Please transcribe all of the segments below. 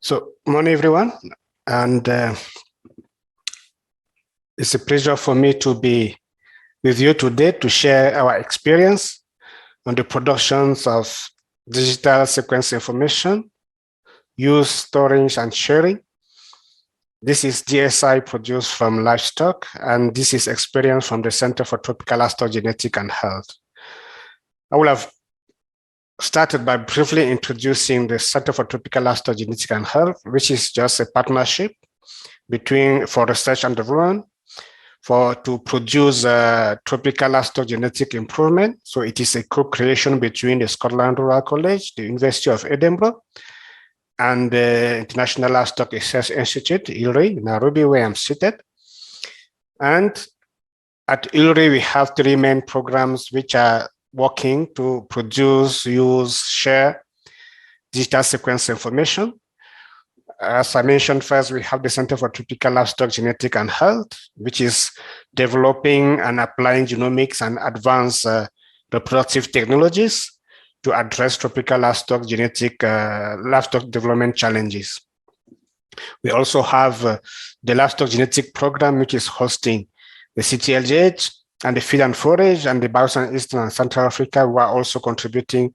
So, morning everyone, and it's a pleasure for me to be with you today to share our experience on the productions of digital sequence information, use, storage, and sharing. This is DSI produced from livestock, and this is experience from the Center for Tropical Livestock Genetics and Health. I will have started by briefly introducing the Center for Tropical Livestock Genetics and Health, which is just a partnership for research and development to produce tropical livestock genetic improvement. So it is a co-creation between the Scotland Rural College, the University of Edinburgh, and the International Livestock Research Institute, ILRI, Nairobi, where I'm seated. And at ILRI, we have three main programs which are working to produce, use, share digital sequence information. As I mentioned first, we have the Center for Tropical Livestock Genetics and Health, which is developing and applying genomics and advanced reproductive technologies to address tropical livestock livestock development challenges. We also have the Livestock Genetic Program, which is hosting the CTLGH and the Feed and Forage and the Bioscience Eastern and Central Africa, who are also contributing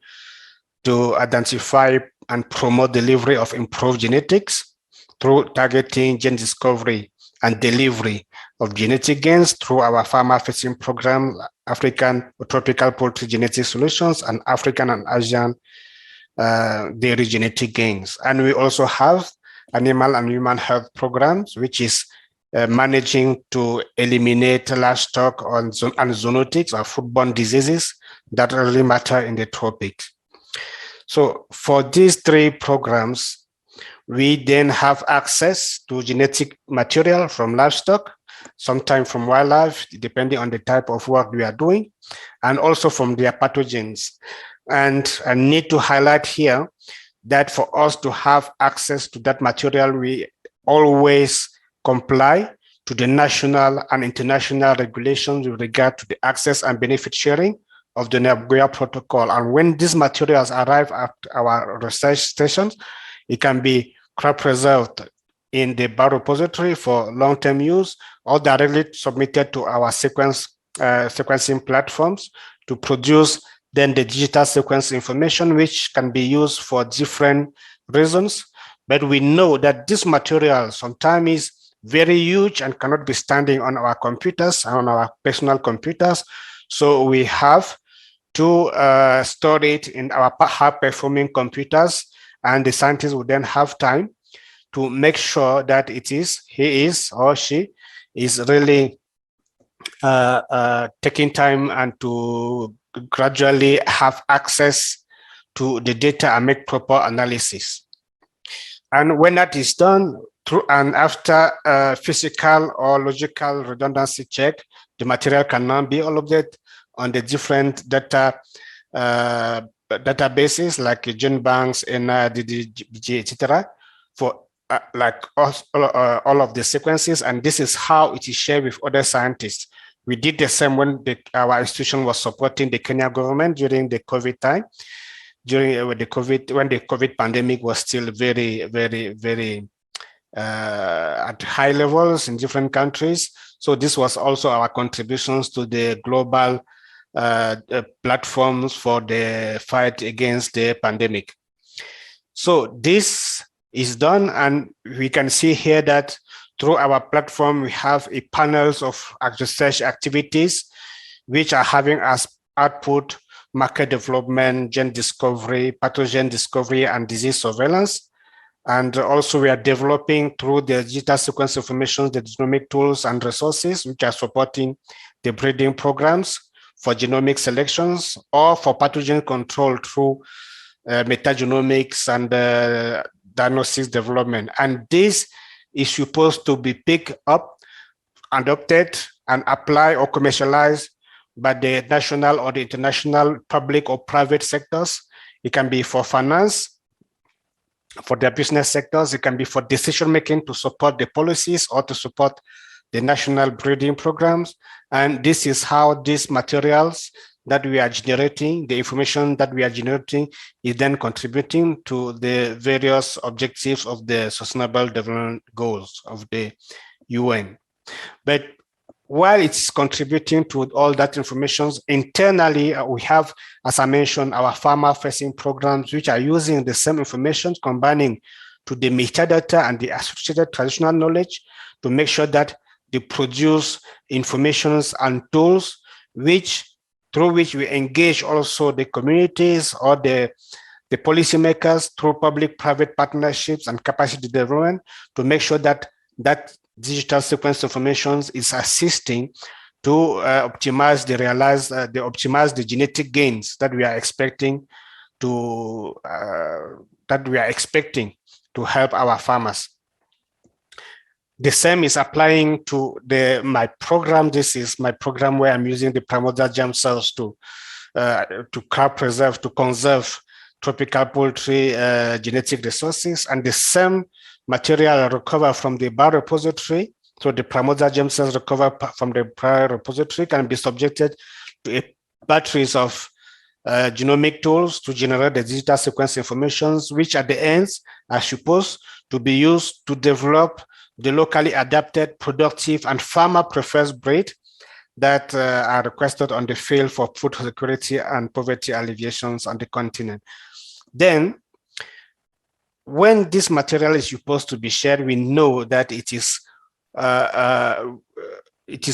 to identify and promote delivery of improved genetics through targeting gene discovery and delivery of genetic gains through our farmer-facing program, African Tropical Poultry Genetic Solutions, and African and Asian dairy genetic gains. And we also have animal and human health programs, which is managing to eliminate livestock and zoonotics or foodborne diseases that really matter in the tropics. So for these three programs, we then have access to genetic material from livestock, sometimes from wildlife, depending on the type of work we are doing, and also from their pathogens. And I need to highlight here that for us to have access to that material, we always comply to the national and international regulations with regard to the access and benefit sharing of the Nagoya Protocol. And when these materials arrive at our research stations, it can be cryopreserved in the biorepository for long-term use or directly submitted to our sequencing platforms to produce then the digital sequence information, which can be used for different reasons. But we know that this material sometimes is very huge and cannot be standing on our computers, on our personal computers. So we have to store it in our high-performing computers, and the scientists will then have time to make sure that he or she is really taking time and to gradually have access to the data and make proper analysis. And when that is done, through and after physical or logical redundancy check, the material can now be uploaded on the different data databases like GenBanks, NIDDG, etc., for like all of the sequences. And this is how it is shared with other scientists. We did the same when our institution was supporting the Kenya government during the COVID time, when the COVID pandemic was still very, very, very at high levels in different countries. So this was also our contributions to the global platforms for the fight against the pandemic. So this is done, and we can see here that through our platform, we have a panels of research activities, which are having as output market development, gene discovery, pathogen discovery, and disease surveillance. And also we are developing through the digital sequence information, the genomic tools and resources, which are supporting the breeding programs for genomic selections or for pathogen control through metagenomics and diagnostics development. And this is supposed to be picked up, adopted, and applied or commercialized by the national or the international public or private sectors. It can be for finance, for their business sectors. It can be for decision-making to support the policies or to support the national breeding programs. And this is how these materials that we are generating, the information that we are generating is then contributing to the various objectives of the Sustainable Development Goals of the UN. But while it's contributing to all that information, internally we have, as I mentioned, our farmer-facing programs, which are using the same information, combining to the metadata and the associated traditional knowledge to make sure that they produce informations and tools through which we engage also the communities or the policymakers through public-private partnerships and capacity development to make sure that that digital sequence information is assisting to optimize the genetic gains that we are expecting to help our farmers. The same is applying to my program. This is my program where I'm using the primordial germ cells to crop preserve, to conserve tropical poultry genetic resources, and the same material recovered from the biorepository. So the primordial germ cells recovered from the biorepository can be subjected to batteries of genomic tools to generate the digital sequence informations, which at the ends are supposed to be used to develop the locally adapted, productive, and farmer-preferred breed that are requested on the field for food security and poverty alleviations on the continent. Then, when this material is supposed to be shared, we know that it is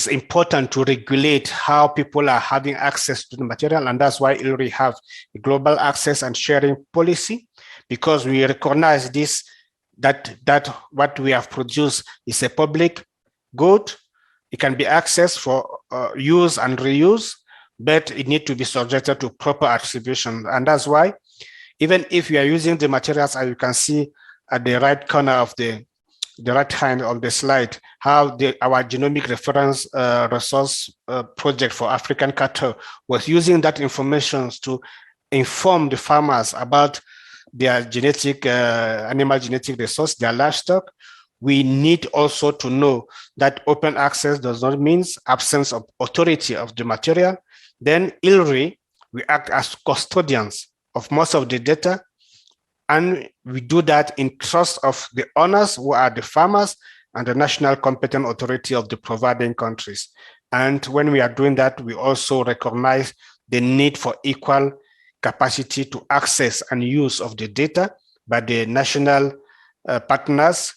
important to regulate how people are having access to the material, and that's why ILRI have a global access and sharing policy, because we recognize this, that what we have produced is a public good. It can be accessed for use and reuse, but it needs to be subjected to proper attribution. And that's why, even if you are using the materials, as you can see at the right corner of the right hand of the slide, how our genomic reference resource project for African cattle was using that information to inform the farmers about their genetic, animal genetic resource, their livestock. We need also to know that open access does not mean absence of authority of the material. Then ILRI, we act as custodians of most of the data, and we do that in trust of the owners, who are the farmers, and the national competent authority of the providing countries. And when we are doing that, we also recognize the need for equal capacity to access and use of the data by the national partners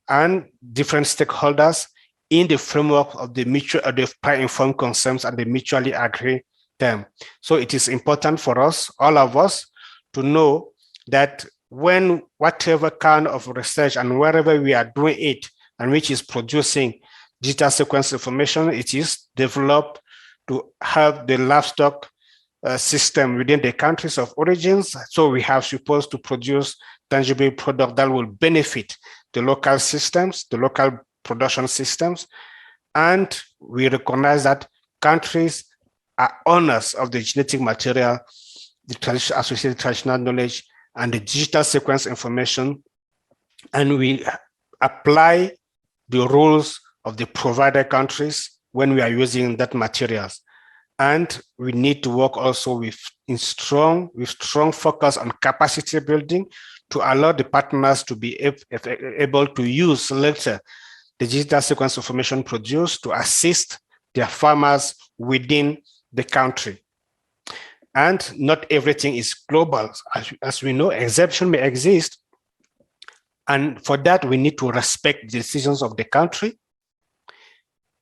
and different stakeholders in the framework of the prior informed consents and the mutually agreed term. So it is important for us, all of us, to know that when whatever kind of research and wherever we are doing it and which is producing digital sequence information, it is developed to help the livestock system within the countries of origins. So we have supposed to produce tangible product that will benefit the local systems, the local production systems. And we recognize that countries are owners of the genetic material, the associated traditional knowledge, and the digital sequence information. And we apply the rules of the provider countries when we are using that materials. And we need to work also with strong focus on capacity building to allow the partners to be able to use later the digital sequence information produced to assist their farmers within the country. And not everything is global. As we know, exception may exist. And for that, we need to respect the decisions of the country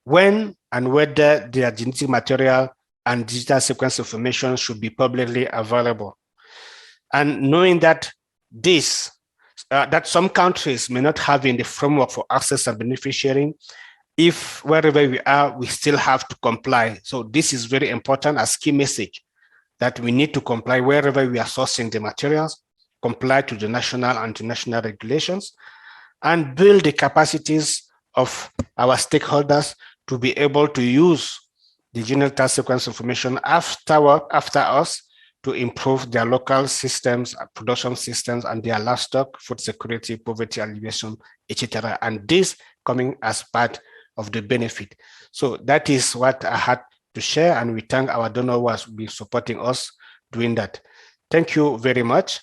when and whether their genetic material and digital sequence information should be publicly available. And knowing that that some countries may not have in the framework for access and benefit sharing, if wherever we are, we still have to comply. So this is very important as key message, that we need to comply wherever we are sourcing the materials, comply to the national and international regulations, and build the capacities of our stakeholders to be able to use the genetic sequence information after us to improve their local systems, production systems, and their livestock, food security, poverty alleviation, etc. And this coming as part of the benefit. So that is what I had to share, and we thank our donor who has been supporting us doing that. Thank you very much.